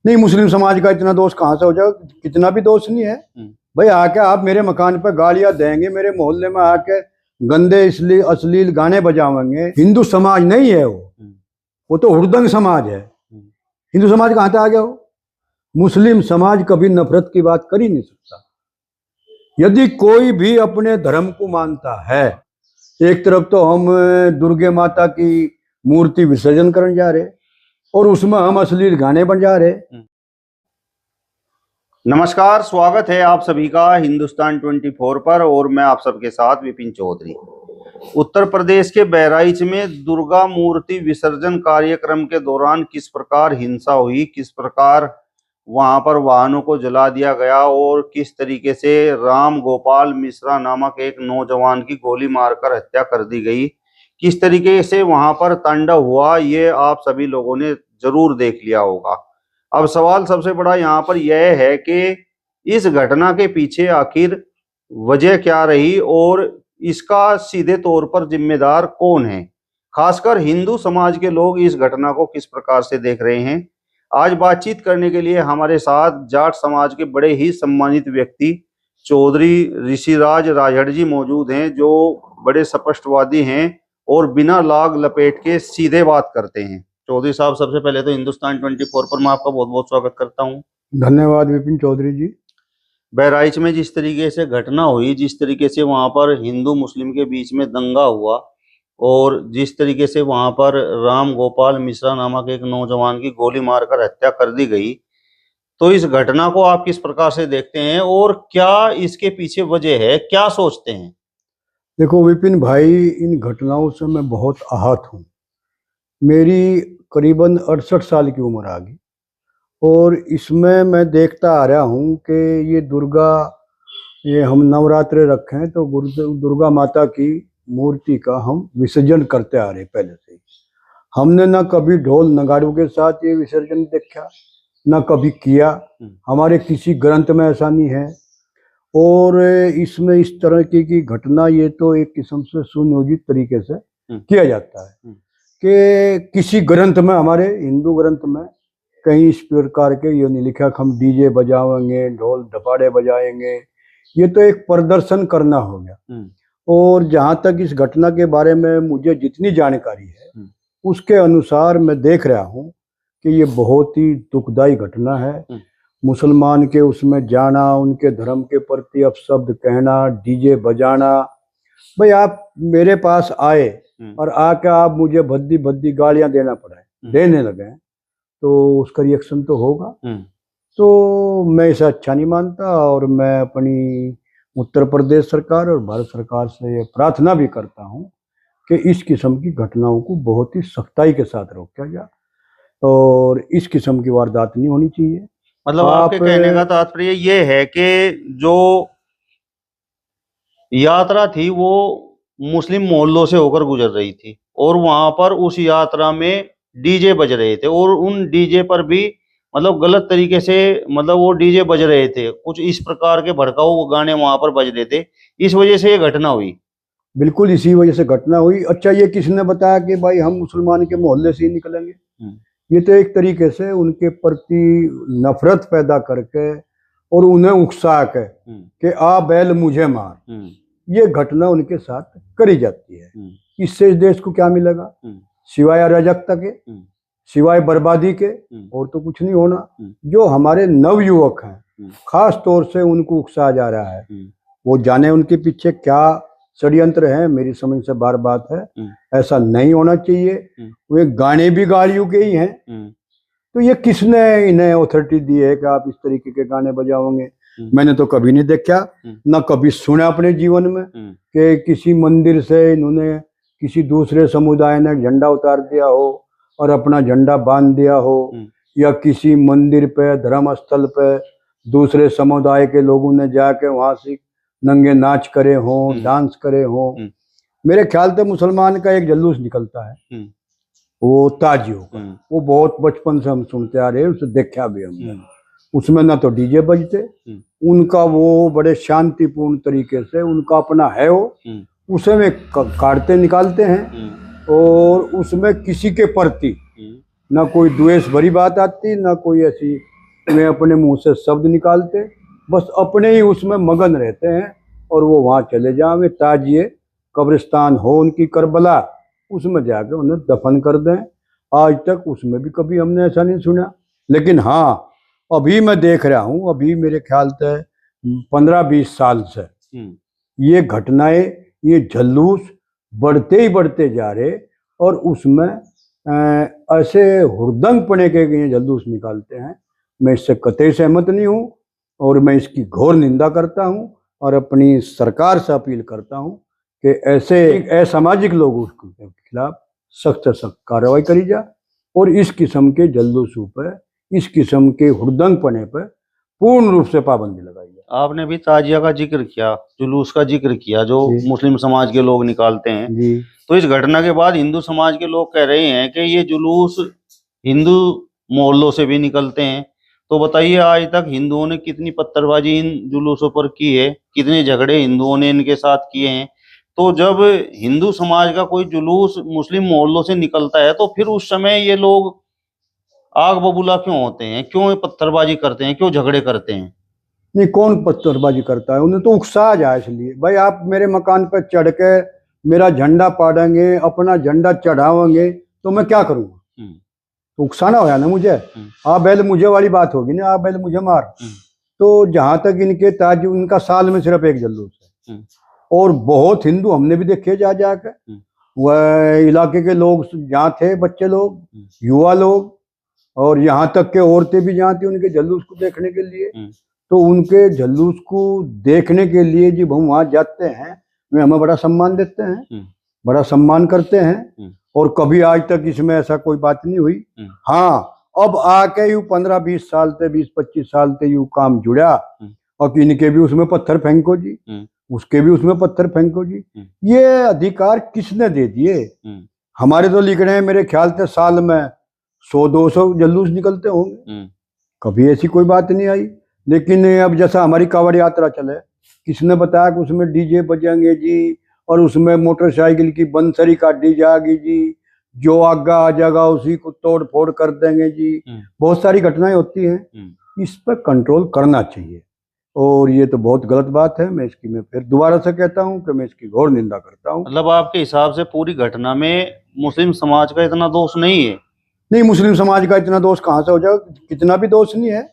नहीं, मुस्लिम समाज का इतना दोष कहाँ से हो जाए? कितना भी दोष नहीं है भाई। आके आप मेरे मकान पे गालियां देंगे, मेरे मोहल्ले में आके गंदे इसलिए अश्लील गाने बजावेंगे, हिंदू समाज नहीं है वो तो हुड़दंग समाज है। हिंदू समाज कहाँ से आ गया हो? मुस्लिम समाज कभी नफरत की बात कर ही नहीं सकता। यदि कोई भी अपने धर्म को मानता है, एक तरफ तो हम दुर्गे माता की मूर्ति विसर्जन करने जा रहे और उसमें हम अश्लील गाने बन जा रहे। नमस्कार, स्वागत है आप सभी का हिंदुस्तान 24 पर और मैं आप सबके साथ विपिन चौधरी। उत्तर प्रदेश के बहराइच में दुर्गा मूर्ति विसर्जन कार्यक्रम के दौरान किस प्रकार हिंसा हुई, किस प्रकार वहां पर वाहनों को जला दिया गया और किस तरीके से राम गोपाल मिश्रा नामक एक नौजवान की गोली मारकर हत्या कर दी गई, किस तरीके से वहां पर तांडव हुआ, ये आप सभी लोगों ने जरूर देख लिया होगा। अब सवाल सबसे बड़ा यहाँ पर यह है कि इस घटना के पीछे आखिर वजह क्या रही और इसका सीधे तौर पर जिम्मेदार कौन है। खासकर हिंदू समाज के लोग इस घटना को किस प्रकार से देख रहे हैं। आज बातचीत करने के लिए हमारे साथ जाट समाज के बड़े ही सम्मानित व्यक्ति चौधरी ऋषिराज राजहड़ जी मौजूद हैं, जो बड़े स्पष्टवादी हैं और बिना लाग लपेट के सीधे बात करते हैं। चौधरी साहब, सबसे पहले तो हिंदुस्तान 24 पर मैं आपका बहुत बहुत स्वागत करता हूं। धन्यवाद विपिन चौधरी जी। बहराइच में जिस तरीके से घटना हुई, जिस तरीके से वहां पर हिंदू मुस्लिम के बीच में दंगा हुआ और जिस तरीके से वहां पर राम गोपाल मिश्रा नामक एक नौजवान की गोली मारकर हत्या कर दी गई, तो इस घटना को आप किस प्रकार से देखते हैं और क्या इसके पीछे वजह है, क्या सोचते हैं? देखो विपिन भाई, इन घटनाओं से मैं बहुत आहत हूँ। मेरी करीबन 68 साल की उम्र आ गई और इसमें मैं देखता आ रहा हूँ कि ये हम नवरात्रे रखें तो दुर्गा माता की मूर्ति का हम विसर्जन करते आ रहे पहले से ही। हमने ना कभी ढोल नगाड़ों के साथ ये विसर्जन देखा, ना कभी किया। हमारे किसी ग्रंथ में ऐसा नहीं है और इसमें इस तरह की घटना ये तो एक किस्म से सुनियोजित तरीके से किया जाता है कि किसी ग्रंथ में, हमारे हिंदू ग्रंथ में कहीं इस प्रकार के ये नहीं लिखा कि हम डीजे बजाएंगे, ढोल ढपाड़े बजाएंगे। ये तो एक प्रदर्शन करना हो गया। और जहाँ तक इस घटना के बारे में मुझे जितनी जानकारी है उसके अनुसार मैं देख रहा हूँ कि ये बहुत ही दुखदाई घटना है। मुसलमान के उसमें जाना, उनके धर्म के प्रति अपशब्द कहना, डीजे बजाना। भाई आप मेरे पास आए और आके आप मुझे भद्दी भद्दी गालियां देने लगे तो उसका रिएक्शन तो होगा। तो मैं इसे अच्छा नहीं मानता और मैं अपनी उत्तर प्रदेश सरकार और भारत सरकार से प्रार्थना भी करता हूं कि इस किस्म की घटनाओं को बहुत ही सख्ताई के साथ रोका जाए और इस किस्म की वारदात नहीं होनी चाहिए। मतलब आपके कहने का तात्पर्य ये है कि जो यात्रा थी वो मुस्लिम मोहल्लों से होकर गुजर रही थी और वहां पर उस यात्रा में डीजे बज रहे थे और उन डीजे पर भी मतलब गलत तरीके से, मतलब वो डीजे बज रहे थे, कुछ इस प्रकार के भड़काऊ गाने वहां पर बज रहे थे, इस वजह से ये घटना हुई। बिल्कुल इसी वजह से घटना हुई। अच्छा, ये किसने बताया कि भाई हम मुसलमान के मोहल्ले से ही निकलेंगे? ये तो एक तरीके से उनके प्रति नफरत पैदा करके और उन्हें उकसा के कि आ बैल मुझे मार, ये घटना उनके साथ करी जाती है। इससे इस देश को क्या मिलेगा? सिवाय अराजकता के, सिवाय बर्बादी के और तो कुछ नहीं होना। जो हमारे नव युवक हैं, खास तौर से उनको उकसाया जा रहा है, वो जाने उनके पीछे क्या षड्यंत्र है। मेरी समझ से बार बात है, ऐसा नहीं होना चाहिए। वे गाने भी गालियों के ही हैं, तो ये किसने इन्हें अथॉरिटी दी है कि आप इस तरीके के गाने बजाओगे? मैंने तो कभी नहीं देखा, ना कभी सुना अपने जीवन में कि किसी मंदिर से इन्होंने किसी दूसरे समुदाय ने झंडा उतार दिया हो और अपना झंडा बांध दिया हो, या किसी मंदिर पे, धर्म स्थल पे दूसरे समुदाय के लोगों ने जाके वहां से नंगे नाच करे हों, डांस करे हों। मेरे ख्याल से मुसलमान का एक जुलूस निकलता है, वो ताजियों का, वो बहुत बचपन से हम सुनते आ रहे हैं, उसे देखा भी हमने। उसमें ना तो डीजे बजते, उनका वो बड़े शांतिपूर्ण तरीके से उनका अपना है वो, उसे में काटते निकालते हैं और उसमें किसी के प्रति ना कोई द्वेष भरी बात आती, ना कोई ऐसी वे अपने मुंह से शब्द निकालते, बस अपने ही उसमें मगन रहते हैं और वो वहाँ चले जाएंगे। ताजिए कब्रिस्तान हो उनकी करबला, उसमें जाके उन्हें दफन कर दें। आज तक उसमें भी कभी हमने ऐसा नहीं सुना। लेकिन हाँ, अभी मैं देख रहा हूँ, अभी मेरे ख्याल से 15-20 साल से ये घटनाएं, ये जलूस बढ़ते ही बढ़ते जा रहे और उसमें ऐसे हुड़दंग पने के ये जलूस निकालते हैं। मैं इससे कतई सहमत नहीं हूँ और मैं इसकी घोर निंदा करता हूँ और अपनी सरकार से अपील करता हूँ कि ऐसे असामाजिक लोगों के खिलाफ सख्त से सख्त कार्रवाई करी जाए और इस किस्म के जलूसों पर, इस किस्म के हुड़दंग पने पर पूर्ण रूप से पाबंदी लगाई जाए। आपने भी ताजिया का जिक्र किया, जुलूस का जिक्र किया जो जी। मुस्लिम समाज के लोग निकालते हैं जी। तो इस घटना के बाद हिंदू समाज के लोग कह रहे हैं कि ये जुलूस हिंदू मोहल्लों से भी निकलते हैं। तो बताइए, आज तक हिंदुओं ने कितनी पत्थरबाजी इन जुलूसों पर की है, कितने झगड़े हिंदुओं ने इनके साथ किए हैं। तो जब हिंदू समाज का कोई जुलूस मुस्लिम मोहल्लों से निकलता है तो फिर उस समय ये लोग आग बबूला क्यों होते हैं, क्यों पत्थरबाजी करते हैं, क्यों झगड़े करते हैं? नहीं, कौन पत्थरबाजी करता है? उन्हें तो उकसाया जाए। इसलिए भाई, आप मेरे मकान पर चढ़ के मेरा झंडा पाड़ेंगे, अपना झंडा चढ़ाओगे तो मैं क्या करूँगा? तो उकसाना होया ना मुझे। आप बैल मुझे वाली बात होगी ना, आप बैल मुझे मार। तो जहां तक इनके ताज, इनका साल में सिर्फ एक जलूस है और बहुत हिंदू हमने भी देखे जा जाके, वह इलाके के लोग जहाँ थे, बच्चे लोग, युवा लोग और यहाँ तक के औरतें भी जहाँ थी उनके जलूस को देखने के लिए। तो उनके जलूस को देखने के लिए जब हम वहाँ जाते हैं, वे हमें बड़ा सम्मान देते हैं, बड़ा सम्मान करते हैं और कभी आज तक इसमें ऐसा कोई बात नहीं हुई। हाँ, अब आके यू 15-20 साल से, 20-25 साल से यू काम जुड़ा और इनके भी उसमें पत्थर फेंको जी, उसके भी उसमें पत्थर फेंको जी। ये अधिकार किसने दे दिए? हमारे तो लिख रहे हैं, मेरे ख्याल से साल में 100-200 जलूस निकलते होंगे, कभी ऐसी कोई बात नहीं आई। लेकिन अब जैसा हमारी कांवड़ यात्रा चले, किसने बताया कि उसमें डीजे बजेंगे जी और उसमें मोटरसाइकिल की बंसरी काटी जाएगी जी, जो आगा आ जाएगा उसी को तोड़ फोड़ कर देंगे जी। बहुत सारी घटनाएं होती हैं, इस पर कंट्रोल करना चाहिए और ये तो बहुत गलत बात है। मैं फिर दोबारा से कहता हूँ कि मैं इसकी घोर निंदा करता हूँ। मतलब आपके हिसाब से पूरी घटना में मुस्लिम समाज का इतना दोष नहीं है? नहीं, मुस्लिम समाज का इतना दोष कहाँ से हो जाएगा? कितना भी दोष नहीं है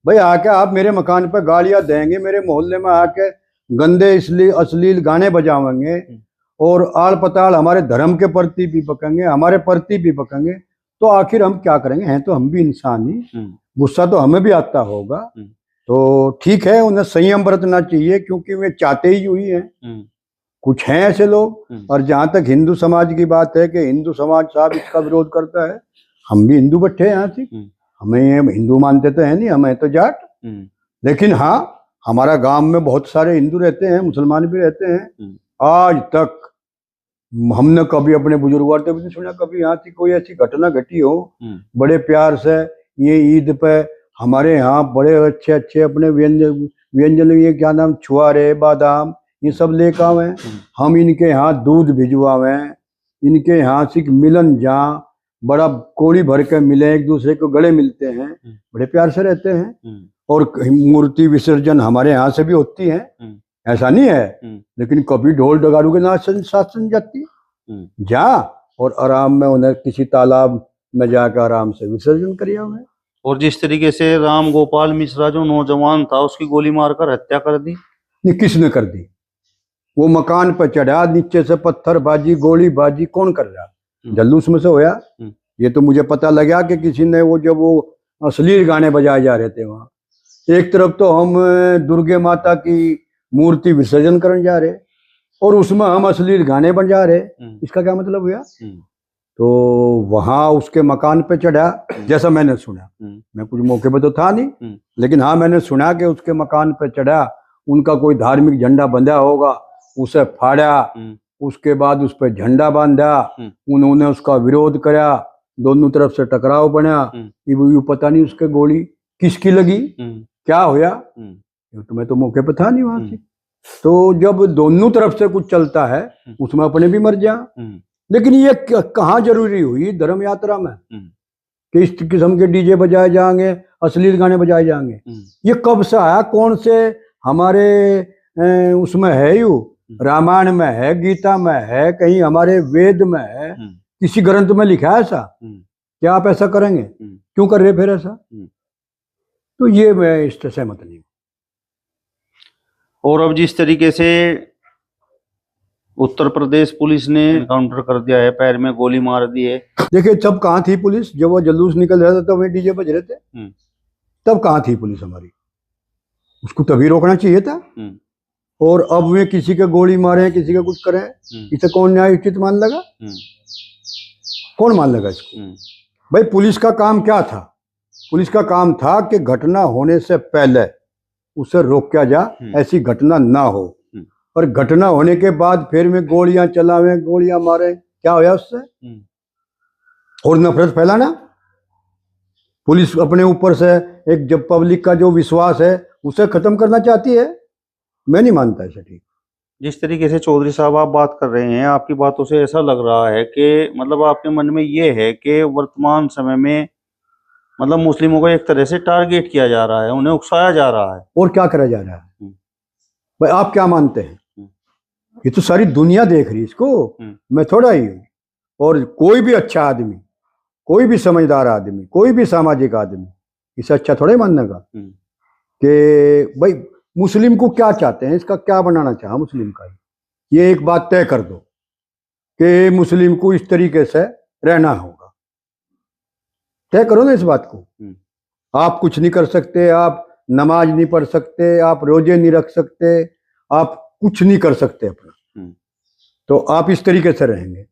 भाई। आके आप मेरे मकान पर गालियां देंगे, मेरे मोहल्ले में आके गंदे इसलिए अश्लील गाने बजावेंगे और आड़ पताड़ हमारे धर्म के प्रति भी बकेंगे, हमारे प्रति भी बकेंगे, तो आखिर हम क्या करेंगे? हैं तो हम भी इंसान ही, गुस्सा तो हमें भी आता होगा। तो ठीक है, उन्हें संयम बरतना चाहिए क्योंकि वे चाहते ही हुई हैं। कुछ हैं ऐसे लोग। और जहां तक हिंदू समाज की बात है कि हिंदू समाज साहब इसका विरोध करता है, हम भी हिंदू बैठे हैं यहाँ से, हमें हिंदू मानते तो है नहीं, हमें तो जाट। लेकिन हाँ, हमारा गांव में बहुत सारे हिंदू रहते हैं, मुसलमान भी रहते हैं। आज तक हमने कभी अपने बुजुर्गों से भी नहीं सुना कभी यहाँ से कोई ऐसी घटना घटी हो। बड़े प्यार से ये ईद पे हमारे यहाँ बड़े अच्छे अच्छे अपने व्यंजन ये क्या नाम, छुआरे, बादाम, ये सब लेकर आवे। हम इनके यहाँ दूध भिजवावे, इनके यहाँ से मिलन जहाँ बड़ा कोड़ी भर के मिले, एक दूसरे को गले मिलते हैं, बड़े प्यार से रहते हैं। और मूर्ति विसर्जन हमारे यहाँ से भी होती है, ऐसा नहीं है। लेकिन कभी ढोल डगारू के साथ सुन जाती जा और आराम में उन्हें किसी तालाब में जाकर आराम से विसर्जन करिए हुए। और जिस तरीके से राम गोपाल मिश्रा जो नौजवान था उसकी गोली मारकर हत्या कर दी, नहीं किसने कर दी? वो मकान पर चढ़ा, नीचे से पत्थरबाजी, गोलीबाजी कौन कर रहा? जलूस में से होया। ये तो मुझे पता लगा कि किसी ने वो, जब वो अश्लील गाने बजाए जा रहे थे वहाँ, एक तरफ तो हम दुर्गे माता की मूर्ति विसर्जन करने जा रहे और उसमें हम अश्लील गाने बजा रहे, इसका क्या मतलब हुआ? तो वहाँ उसके मकान पे चढ़ा, जैसा मैंने सुना, मैं कुछ मौके पे तो था नहीं, लेकिन हाँ मैंने सुना कि उसके मकान पे चढ़ा, उनका कोई धार्मिक झंडा बंधा होगा, उसे फाड़ा, उसके बाद उस पर झंडा बांधा, उन्होंने उसका विरोध करा, दोनों तरफ से टकराव बना। ये पता नहीं उसके गोली किसकी लगी, क्या होया, तो मैं तो मौके पे था नहीं वहां से। तो जब दोनों तरफ से कुछ चलता है उसमें अपने भी मर जा। लेकिन ये कहाँ जरूरी हुई धर्म यात्रा में कि इस किस्म के डीजे बजाए जाएंगे, अश्लील गाने बजाए जाएंगे। ये कब से आया? कौन से हमारे उसमें है? यू रामायण में है, गीता में है, कहीं हमारे वेद में है, किसी ग्रंथ में लिखा है ऐसा? क्या आप ऐसा करेंगे? क्यों कर रहे फिर ऐसा? तो ये मैं इससे सहमत नहीं हूँ। और अब जिस तरीके से उत्तर प्रदेश पुलिस ने एनकाउंटर कर दिया है, पैर में गोली मार दी है। देखिए, तब कहाँ थी पुलिस? जब वो जुलूस निकल रहा था तब वही डीजे बज रहे थे। तब कहाँ थी पुलिस हमारी? उसको तभी रोकना चाहिए था। और अब वे किसी के गोली मारे, किसी का कुछ करें, इसे कौन न्याय उचित मान लगा? कौन मान लगा इसको? भाई, पुलिस का काम क्या था? पुलिस का काम था कि घटना होने से पहले उसे रोका जा, ऐसी घटना ना हो। और घटना होने के बाद फिर में गोलियां चलावे, गोलियां मारे, क्या होया उससे? और नफरत फैलाना। पुलिस अपने ऊपर से एक जब पब्लिक का जो विश्वास है उसे खत्म करना चाहती है। मैं नहीं मानता ऐसा ठीक। जिस तरीके से चौधरी साहब आप बात कर रहे हैं, आपकी बातों से ऐसा लग रहा है कि मतलब आपके मन में ये है कि वर्तमान समय में मतलब मुस्लिमों को एक तरह से टारगेट किया जा रहा है, उन्हें उकसाया जा रहा है। और क्या करा जा रहा है? भाई, आप क्या मानते हैं? ये तो सारी दुनिया देख रही है इसको, मैं थोड़ा ही हूँ। और कोई भी अच्छा आदमी, कोई भी समझदार आदमी, कोई भी सामाजिक आदमी इसे अच्छा थोड़ा ही मानने का कि भाई मुस्लिम को क्या चाहते हैं, इसका क्या बनाना चाहा मुस्लिम का। ये एक बात तय कर दो कि मुस्लिम को इस तरीके से रहना होगा। तय करो ना इस बात को। आप कुछ नहीं कर सकते, आप नमाज नहीं पढ़ सकते, आप रोजे नहीं रख सकते, आप कुछ नहीं कर सकते अपना, तो आप इस तरीके से रहेंगे,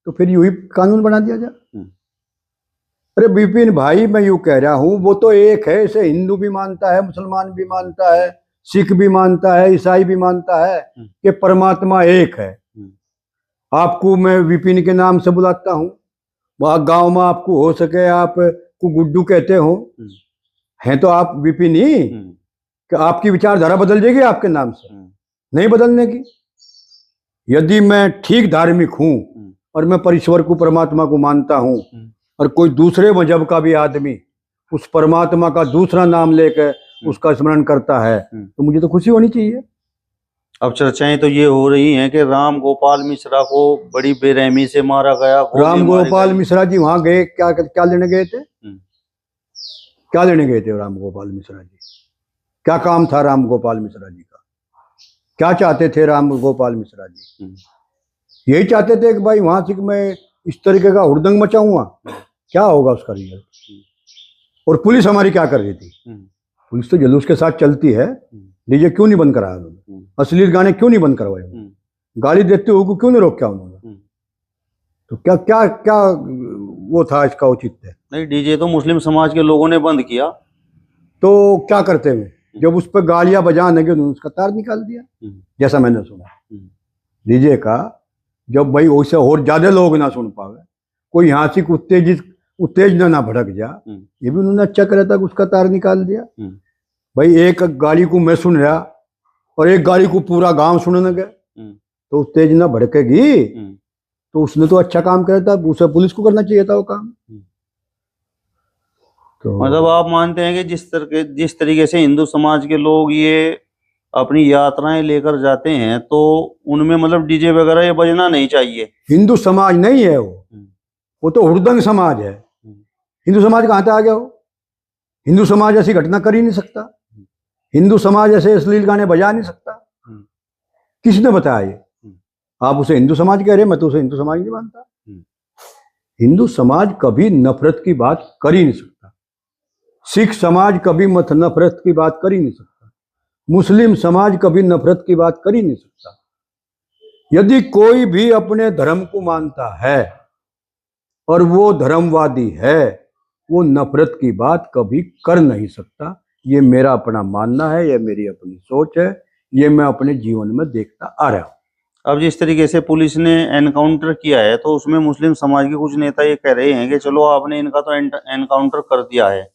तो फिर यूं ही कानून बना दिया जाए। अरे विपिन भाई, मैं यूं कह रहा हूं, वो तो एक है, इसे हिंदू भी मानता है, मुसलमान भी मानता है, सिख भी मानता है, ईसाई भी मानता है कि परमात्मा एक है। आपको मैं विपिन के नाम से बुलाता हूँ, वहाँ गांव में आपको हो सके आपको गुड्डू कहते हो, हैं तो आप विपिन ही, कि आपकी विचारधारा बदल जाएगी आपके नाम से? नहीं बदलने की। यदि मैं ठीक धार्मिक हूं और मैं परमेश्वर को, परमात्मा को मानता हूं, और कोई दूसरे मजहब का भी आदमी उस परमात्मा का दूसरा नाम लेकर उसका स्मरण करता है, तो मुझे तो खुशी होनी चाहिए। अब चर्चाएं तो ये हो रही हैं कि राम गोपाल मिश्रा को बड़ी बेरहमी से मारा गया। राम गोपाल मिश्रा जी वहां गए, क्या लेने गए थे? क्या लेने गए थे राम गोपाल मिश्रा जी? क्या काम था राम गोपाल मिश्रा जी का? क्या चाहते थे राम गोपाल मिश्रा जी? यही चाहते थे कि भाई वहां से मैं इस तरीके का हुड़दंग मचाऊंगा, क्या होगा उसका रिजल्ट? और पुलिस हमारी क्या कर रही थी? पुलिस तो जुलूस के साथ चलती है। डीजे क्यों नहीं बंद कराया उन्होंने? अश्लील गाने क्यों नहीं बंद करवाए? गाली देते हुए क्यों नहीं रोका उन्होंने? तो क्या क्या क्या वो था इसका औचित्य? नहीं, डीजे तो मुस्लिम समाज के लोगों ने बंद किया, तो क्या करते हुए जब उस पर गालियां बजाने लगे उन्होंने उसका तार निकाल दिया, जैसा मैंने सुना डीजे का। जब भाई वैसे और ज्यादा लोग ना सुन पावे, कोई यहाँ से उत्तेजना ना भड़क जा, ये भी उन्होंने अच्छा करा था कि उसका तार निकाल दिया। भाई, एक गाड़ी को मैं सुन रहा और एक गाड़ी को पूरा गांव सुनने गए, तो उत्तेजना भड़केगी। तो उसने तो अच्छा काम करा था, उसे पुलिस को करना चाहिए था वो काम। तो मतलब आप मानते हैं कि जिस तरीके से हिंदू समाज के लोग ये अपनी यात्राएं लेकर जाते हैं, तो उनमें मतलब डीजे वगैरह ये बजना नहीं चाहिए। हिंदू समाज नहीं है वो तो हुड़दंग समाज है। हिंदू समाज कहाँ से आ गया हो? हिंदू समाज ऐसी घटना कर ही नहीं सकता। हिंदू समाज ऐसे अश्लील गाने बजा नहीं सकता। किसने बताया ये? आप उसे हिंदू समाज कह रहे हैं, मैं तो उसे हिंदू समाज नहीं मानता। हिंदू समाज कभी नफरत की बात कर ही नहीं सकता। सिख समाज कभी नफरत की बात कर ही नहीं सकता। मुस्लिम समाज कभी नफरत की बात कर ही नहीं सकता। यदि कोई भी अपने धर्म को मानता है और वो धर्मवादी है, वो नफरत की बात कभी कर नहीं सकता। ये मेरा अपना मानना है, ये मेरी अपनी सोच है, ये मैं अपने जीवन में देखता आ रहा हूँ। अब जिस तरीके से पुलिस ने एनकाउंटर किया है, तो उसमें मुस्लिम समाज के कुछ नेता ये कह रहे हैं कि चलो आपने इनका तो एनकाउंटर कर दिया है,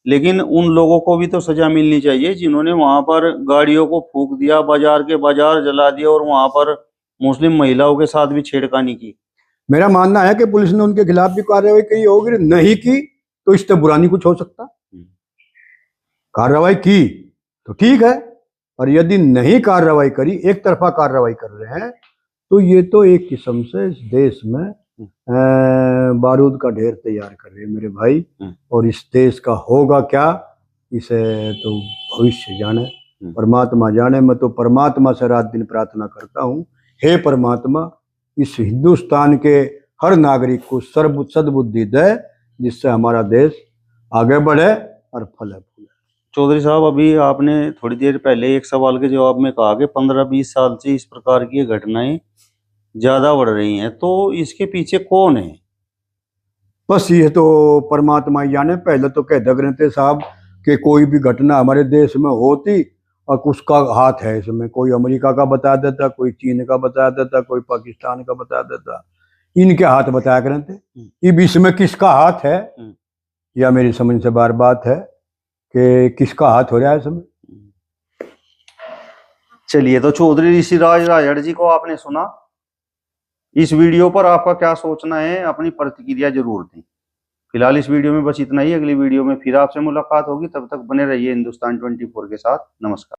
लेकिन उन लोगों को भी तो सजा मिलनी चाहिए जिन्होंने वहां पर गाड़ियों को फूंक दिया, बाजार के बाजार जला दिया और वहां पर मुस्लिम महिलाओं के साथ भी छेड़खानी की। मेरा मानना है कि पुलिस ने उनके खिलाफ भी कार्रवाई की होगी, नहीं की तो इससे बुरा नहीं कुछ हो सकता। कार्रवाई की तो ठीक है, और यदि नहीं कार्रवाई करी, एक तरफा कार्रवाई कर रहे हैं, तो ये तो एक किस्म से इस देश में बारूद का ढेर तैयार कर रहे हैं मेरे भाई। और इस देश का होगा क्या, इसे तो भविष्य जाने, परमात्मा जाने। मैं तो परमात्मा से रात दिन प्रार्थना करता हूँ, हे परमात्मा इस हिंदुस्तान के हर नागरिक को सद्बुद्धि दे, जिससे हमारा देश आगे बढ़े और फले फूले। चौधरी साहब, अभी आपने थोड़ी देर पहले एक सवाल के जवाब में कहा कि 15-20 साल से इस प्रकार की घटनाएं ज्यादा बढ़ रही हैं, तो इसके पीछे कौन है? बस ये तो परमात्मा ही जाने। पहले तो कह दे थे साहब कि कोई भी घटना हमारे देश में होती और उसका हाथ है इसमें, कोई अमेरिका का बता देता, कोई चीन का बता देता, कोई पाकिस्तान का बता देता, इनके हाथ बताया करते थे। अब इसमें किसका हाथ है, या मेरी समझ से बार बात है कि किसका हाथ हो रहा है इसमें। चलिए, तो चौधरी ऋषिराज राजड़ जी को आपने सुना। इस वीडियो पर आपका क्या सोचना है, अपनी प्रतिक्रिया जरूर दें। फिलहाल इस वीडियो में बस इतना ही। अगली वीडियो में फिर आपसे मुलाकात होगी, तब तक बने रहिए हिंदुस्तान 24 के साथ। नमस्कार।